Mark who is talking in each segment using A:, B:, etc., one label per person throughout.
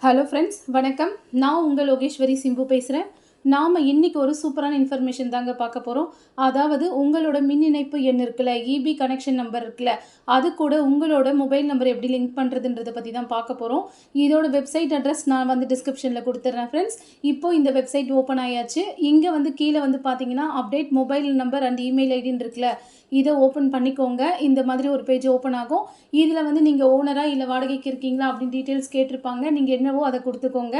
A: Hello friends, வணக்கம். நான் உங்கள் லோகேஸ்வரி சிம்பு பேசுகிறேன். நாம் இன்றைக்கி ஒரு சூப்பரான இன்ஃபர்மேஷன் தாங்க பார்க்க போகிறோம். அதாவது உங்களோட மின் இணைப்பு எண் இருக்குல்ல, இபி கனெக்ஷன் நம்பர் இருக்குல்ல, அது கூட உங்களோட மொபைல் நம்பர் எப்படி லிங்க் பண்ணுறதுன்றதை பற்றி தான் பார்க்க போகிறோம். இதோட வெப்சைட் அட்ரஸ் நான் டிஸ்கிரிப்ஷனில் கொடுத்துட்றேன் ஃப்ரெண்ட்ஸ். இப்போது இந்த வெப்சைட் ஓப்பன் ஆயாச்சு. இங்கே கீழே பார்த்தீங்கன்னா update mobile number and email ஐடின்னு இருக்குல்ல, இதை ஓப்பன் பண்ணிக்கோங்க. இந்த மாதிரி ஒரு பேஜ் ஓப்பன் ஆகும். இதில் நீங்கள் ஓனரா இல்லை வாடகைக்கு இருக்கீங்களா அப்படின்னு டீட்டெயில்ஸ் கேட்டிருப்பாங்க. நீங்கள் என்னவோ அதை கொடுத்துக்கோங்க.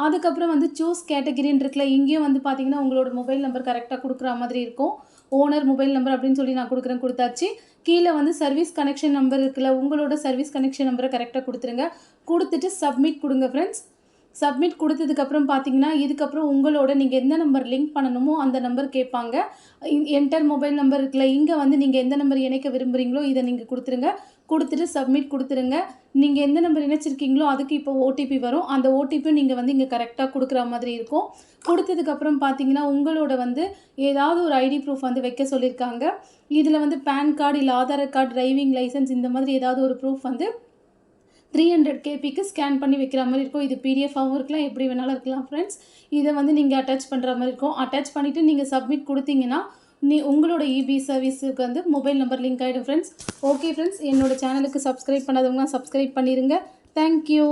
A: அதுக்கப்புறம் சூஸ் கேட்டகிரின்னு இருக்குல்ல, இங்கேயும் பார்த்தீங்கன்னா உங்களோட மொபைல் நம்பர் கரெக்டாக கொடுக்குற மாதிரி இருக்கும். ஓனர் மொபைல் நம்பர் அப்படின்னு சொல்லி நான் கொடுத்தாச்சு. கீழே சர்வீஸ் கனெக்ஷன் நம்பர் இருக்குல்ல, உங்களோட சர்வீஸ் கனெக்ஷன் நம்பரை கரெக்டாக கொடுத்துருங்க. கொடுத்துட்டு சப்மிட் கொடுங்க ஃப்ரெண்ட்ஸ். சப்மிட் கொடுத்ததுக்கப்புறம் பார்த்தீங்கன்னா இதுக்கப்புறம் உங்களோட நீங்கள் எந்த நம்பர் லிங்க் பண்ணணுமோ அந்த நம்பர் கேட்பாங்க. என்டர் மொபைல் நம்பர் இருக்குல்ல, இங்கே நீங்கள் எந்த நம்பர் இணைக்க விரும்புகிறீங்களோ இதை நீங்கள் கொடுத்துருங்க. கொடுத்துட்டு சப்மிட் கொடுத்துருங்க. நீங்கள் எந்த நம்பர் இணைச்சிருக்கீங்களோ அதுக்கு இப்போ ஓடிபி வரும். அந்த ஓடிபியும் நீங்கள் இங்கே கரெக்டாக கொடுக்குற மாதிரி இருக்கும். கொடுத்ததுக்கப்புறம் பார்த்தீங்கன்னா உங்களோட ஏதாவது ஒரு ஐடி ப்ரூஃப் வைக்க சொல்லியிருக்காங்க. இதில் பேன் கார்டு இல்லை ஆதார் கார்டு, டிரைவிங் லைசன்ஸ் இந்த மாதிரி ஏதாவது ஒரு ப்ரூஃப் 300 கேபிக்கு ஸ்கேன் பண்ணி வைக்கிற மாதிரி இருக்கும். இது பிடிஎஃபாகவும் இருக்கலாம், எப்படி வேணாலும் இருக்கலாம் ஃப்ரெண்ட்ஸ். இதை நீங்கள் அட்டாச் பண்ணுற மாதிரி இருக்கும். அட்டாச் பண்ணிவிட்டு நீங்கள் சப்மிட் கொடுத்தீங்கன்னா உங்களோட இபி சர்வீஸுக்கு மொபைல் நம்பர் லிங்க் ஆகிடும் ஃப்ரெண்ட்ஸ். ஓகே ஃப்ரெண்ட்ஸ், என்னோட சேனலுக்கு சப்ஸ்கிரைப் பண்ணாதவங்க சப்ஸ்கிரைப் பண்ணிடுங்க. தேங்க்யூ.